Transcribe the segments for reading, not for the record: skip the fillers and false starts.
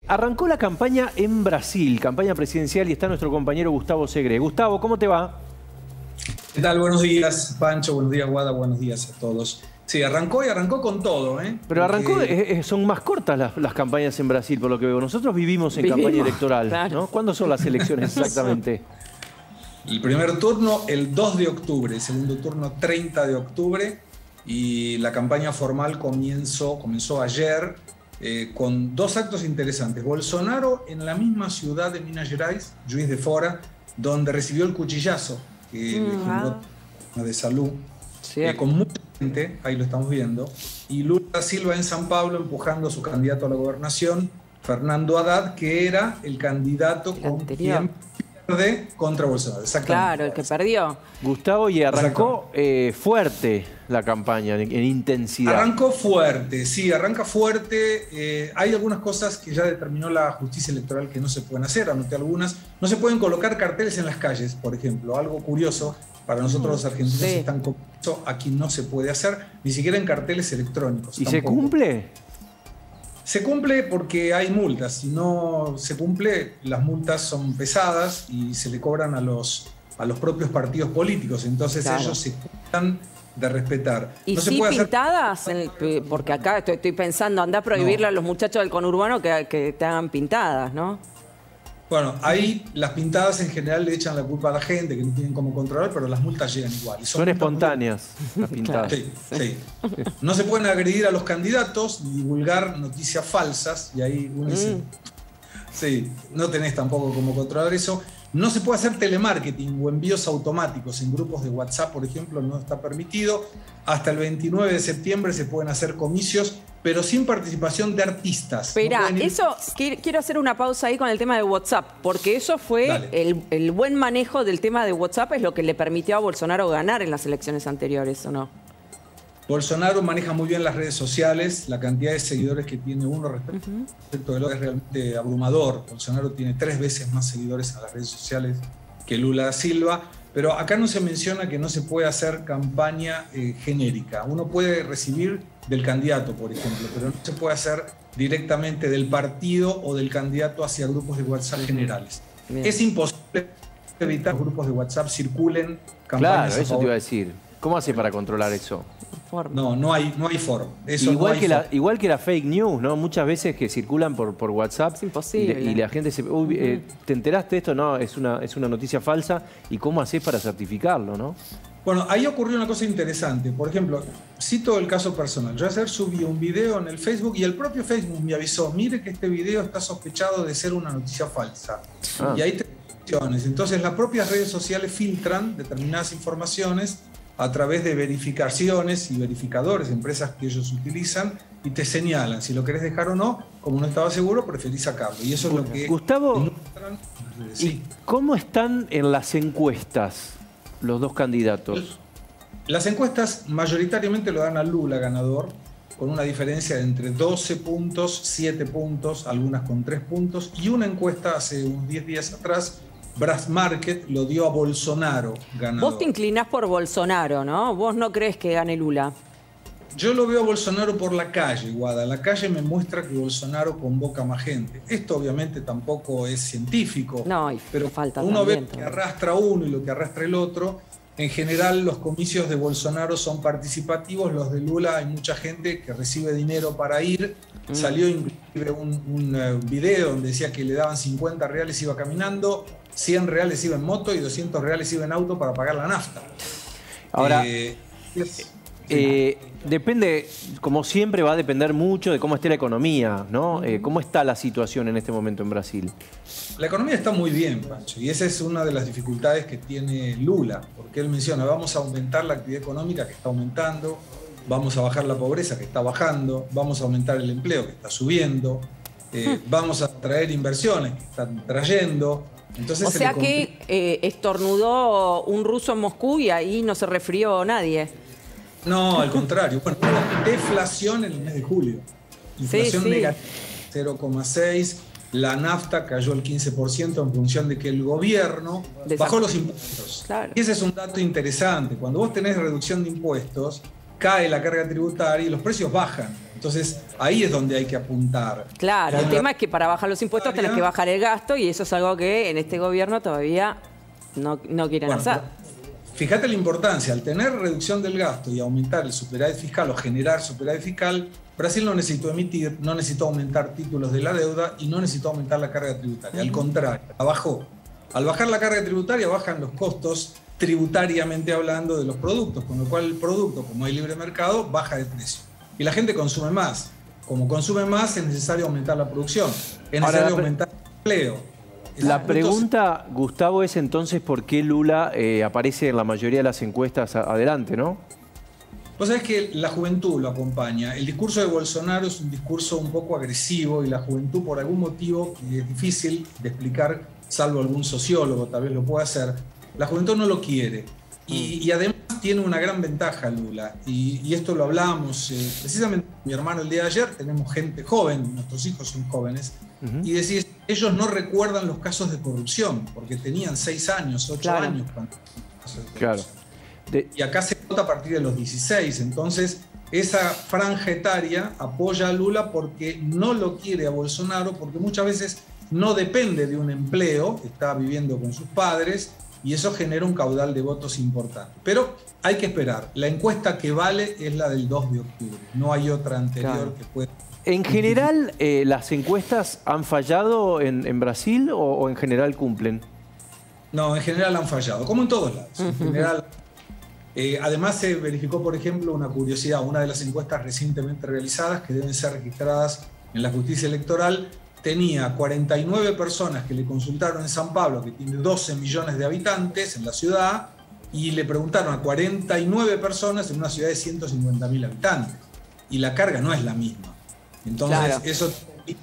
Arrancó la campaña en Brasil, campaña presidencial, y está nuestro compañero Gustavo Segre. Gustavo, ¿cómo te va? ¿Qué tal? Buenos días, Pancho. Buenos días, Guada. Buenos días a todos. Sí, arrancó y arrancó con todo, ¿eh? Pero arrancó, son más cortas las campañas en Brasil, por lo que veo. Nosotros vivimos en campaña electoral, claro, ¿no? ¿Cuándo son las elecciones exactamente? El primer turno el 2 de octubre, el segundo turno 30 de octubre y la campaña formal comenzó ayer con dos actos interesantes. Bolsonaro en la misma ciudad de Minas Gerais, Juiz de Fora, donde recibió el cuchillazo que le generó de salud, con mucha gente, ahí lo estamos viendo, y Lula da Silva en San Pablo empujando a su candidato a la gobernación, Fernando Haddad, que era el candidato con quien pierde contra Bolsonaro. Claro, el que perdió. Gustavo, y arrancó fuerte la campaña, en intensidad. Arrancó fuerte, sí, arranca fuerte. Hay algunas cosas que ya determinó la justicia electoral que no se pueden hacer, anoté algunas. No se pueden colocar carteles en las calles, por ejemplo, algo curioso. Para nosotros los argentinos están con eso, aquí no se puede hacer, ni siquiera en carteles electrónicos. ¿Y tampoco. se cumple? Se cumple porque hay multas. Si no se cumple, las multas son pesadas y se le cobran a los propios partidos políticos. Entonces ellos se cuidan de respetar. ¿Y no sí se puede pintadas? Porque acá estoy pensando, anda a prohibirle a los muchachos del conurbano que te hagan pintadas, ¿no? Bueno, ahí las pintadas en general le echan la culpa a la gente, que no tienen cómo controlar, pero las multas llegan igual. Son espontáneas las pintadas. Sí, sí. No se pueden agredir a los candidatos ni divulgar noticias falsas, y ahí uno dice, sí, no tenés tampoco cómo controlar eso. No se puede hacer telemarketing o envíos automáticos en grupos de WhatsApp, por ejemplo, no está permitido. Hasta el 29 de septiembre se pueden hacer comicios, pero sin participación de artistas. Espera, quiero hacer una pausa ahí con el tema de WhatsApp, porque eso fue el buen manejo del tema de WhatsApp, es lo que le permitió a Bolsonaro ganar en las elecciones anteriores, ¿o no? Bolsonaro maneja muy bien las redes sociales, la cantidad de seguidores que tiene uno respecto del otro es realmente abrumador. Bolsonaro tiene 3 veces más seguidores en las redes sociales que Lula da Silva, pero acá no se menciona que no se puede hacer campaña genérica. Uno puede recibir del candidato, por ejemplo, pero no se puede hacer directamente del partido o del candidato hacia grupos de WhatsApp generales. Bien. Es imposible evitar que los grupos de WhatsApp circulen campañas. Claro, eso te iba a decir. ¿Cómo hace para controlar eso? No hay forma. Eso igual que la fake news, ¿no? Muchas veces que circulan por WhatsApp. Es imposible. Y la gente se... ¿te enteraste de esto? No, es una noticia falsa. ¿Y cómo haces para certificarlo, no? Bueno, ahí ocurrió una cosa interesante. Por ejemplo, cito el caso personal. Yo ayer subí un video en el Facebook y el propio Facebook me avisó, mire que este video está sospechado de ser una noticia falsa. Y hay 3 opciones. Entonces las propias redes sociales filtran determinadas informaciones a través de verificaciones y verificadores, empresas que ellos utilizan, y te señalan si lo querés dejar o no. Como no estaba seguro, preferí sacarlo. Y eso es lo que... Gustavo, ¿y cómo están en las encuestas los dos candidatos? Las encuestas mayoritariamente lo dan a Lula ganador, con una diferencia de entre 12 puntos, 7 puntos, algunas con 3 puntos, y una encuesta hace unos 10 días atrás, Brass Market, lo dio a Bolsonaro ganador. Vos te inclinás por Bolsonaro, ¿no? Vos no crees que gane Lula. Yo lo veo a Bolsonaro por la calle, Guada. La calle me muestra que Bolsonaro convoca más gente. Esto obviamente tampoco es científico, pero falta uno ve lo que arrastra uno y lo que arrastra el otro. En general los comicios de Bolsonaro son participativos, los de Lula hay mucha gente que recibe dinero para ir. Salió inclusive un video donde decía que le daban 50 reales, iba caminando, 100 reales iba en moto y 200 reales iba en auto para pagar la nafta. Ahora, depende, como siempre va a depender mucho de cómo esté la economía, ¿no? ¿Cómo está la situación en este momento en Brasil? La economía está muy bien, Pancho, y esa es una de las dificultades que tiene Lula, porque él menciona, vamos a aumentar la actividad económica que está aumentando, vamos a bajar la pobreza que está bajando, vamos a aumentar el empleo que está subiendo, vamos a traer inversiones que están trayendo. Entonces, o sea que estornudó un ruso en Moscú y ahí no se resfrió nadie. No, al contrario. Bueno, deflación en el mes de julio. Inflación negativa 0,6. La nafta cayó el 15% en función de que el gobierno bajó los impuestos. Claro. Y ese es un dato interesante. Cuando vos tenés reducción de impuestos, cae la carga tributaria y los precios bajan. Entonces, ahí es donde hay que apuntar. Claro, el tema es que para bajar los impuestos tenés que bajar el gasto y eso es algo que en este gobierno todavía no quieren hacer. Fíjate la importancia, al tener reducción del gasto y aumentar el superávit fiscal o generar superávit fiscal, Brasil no necesitó emitir, no necesitó aumentar títulos de la deuda y no necesitó aumentar la carga tributaria. Al contrario, la bajó. Al bajar la carga tributaria bajan los costos tributariamente hablando de los productos, con lo cual el producto, como hay libre mercado, baja de precio. Y la gente consume más. Como consume más, es necesario aumentar la producción, es necesario aumentar el empleo. La pregunta, Gustavo, es entonces por qué Lula aparece en la mayoría de las encuestas adelante, ¿no? Vos sabés que la juventud lo acompaña. El discurso de Bolsonaro es un discurso un poco agresivo y la juventud, por algún motivo que es difícil de explicar, salvo algún sociólogo tal vez lo pueda hacer, la juventud no lo quiere. Y además tiene una gran ventaja Lula. Y esto lo hablamos precisamente con mi hermano el día de ayer. Tenemos gente joven, nuestros hijos son jóvenes. Y decís, ellos no recuerdan los casos de corrupción, porque tenían 6 años, 8 años cuando casos de corrupción. Y acá se vota a partir de los 16. Entonces, esa franja etaria apoya a Lula porque no lo quiere a Bolsonaro, porque muchas veces no depende de un empleo, está viviendo con sus padres, y eso genera un caudal de votos importante. Pero hay que esperar. La encuesta que vale es la del 2 de octubre. No hay otra anterior que pueda... ¿En general las encuestas han fallado en Brasil o en general cumplen? No, en general han fallado, como en todos lados. En general, además se verificó, por ejemplo, una curiosidad. Una de las encuestas recientemente realizadas, que deben ser registradas en la justicia electoral, tenía 49 personas que le consultaron en San Pablo, que tiene 12 millones de habitantes en la ciudad, y le preguntaron a 49 personas en una ciudad de 150.000 habitantes. Y la carga no es la misma. Entonces, eso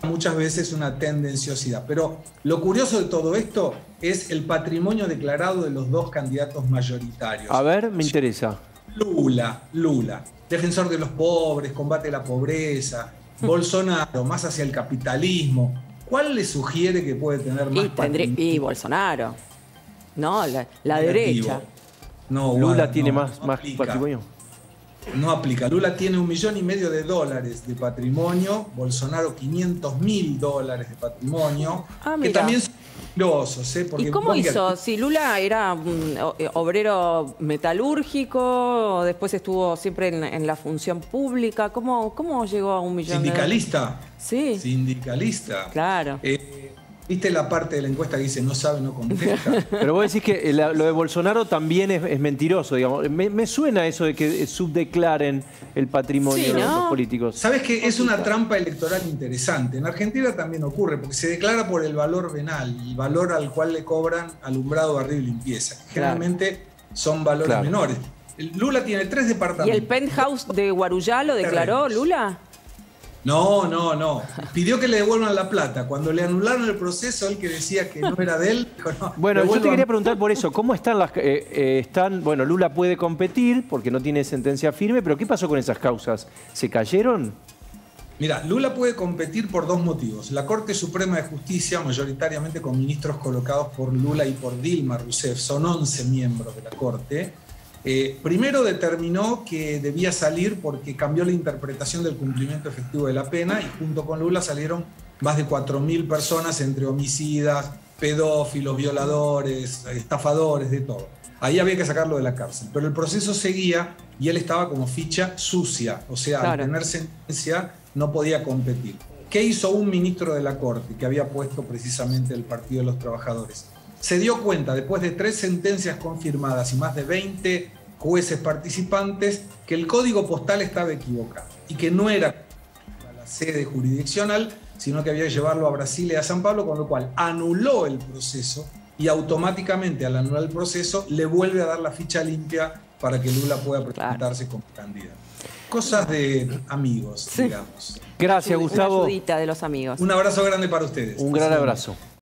muchas veces una tendenciosidad. Pero lo curioso de todo esto es el patrimonio declarado de los dos candidatos mayoritarios. A ver, me interesa. Lula, defensor de los pobres, combate la pobreza. Bolsonaro, más hacia el capitalismo. ¿Cuál le sugiere que puede tener más patrimonio? Y Bolsonaro, ¿no? La derecha. No, Lula tiene más patrimonio. No aplica. Lula tiene $1,5 millones de patrimonio, Bolsonaro $500.000 de patrimonio, que también son peligrosos. ¿Y cómo hizo? Si Lula era un obrero metalúrgico, después estuvo siempre en la función pública, ¿cómo llegó a $1 millón? ¿Sindicalista? Sí. Sindicalista. Claro. ¿Viste la parte de la encuesta que dice no sabe, no contesta? Pero vos decís que lo de Bolsonaro también es mentiroso, digamos. Me suena eso de que subdeclaren el patrimonio de los políticos. ¿Sabés que es una trampa electoral interesante? En Argentina también ocurre, porque se declara por el valor venal, el valor al cual le cobran alumbrado, barrido y limpieza. Generalmente son valores menores. Lula tiene 3 departamentos. ¿Y el penthouse de Guarujá lo declaró Lula? No. Pidió que le devuelvan la plata. Cuando le anularon el proceso, él que decía que no era de él, dijo no. Bueno, yo te quería preguntar por eso. ¿Cómo están las... bueno, Lula puede competir porque no tiene sentencia firme, pero ¿qué pasó con esas causas? ¿Se cayeron? Mira, Lula puede competir por 2 motivos. La Corte Suprema de Justicia, mayoritariamente con ministros colocados por Lula y por Dilma Rousseff, son 11 miembros de la Corte. Primero determinó que debía salir porque cambió la interpretación del cumplimiento efectivo de la pena y junto con Lula salieron más de 4.000 personas entre homicidas, pedófilos, violadores, estafadores, de todo. Ahí había que sacarlo de la cárcel, pero el proceso seguía y él estaba como ficha sucia, o sea, al tener sentencia no podía competir. ¿Qué hizo un ministro de la Corte que había puesto precisamente el Partido de los Trabajadores? Se dio cuenta, después de 3 sentencias confirmadas y más de 20 jueces participantes, que el código postal estaba equivocado y que no era la sede jurisdiccional, sino que había que llevarlo a Brasilia y a San Pablo, con lo cual anuló el proceso y automáticamente al anular el proceso le vuelve a dar la ficha limpia para que Lula pueda presentarse como candidato. Cosas de amigos, digamos. Gracias, Gustavo. Una ayudita de los amigos. Un abrazo grande para ustedes. Un gran abrazo.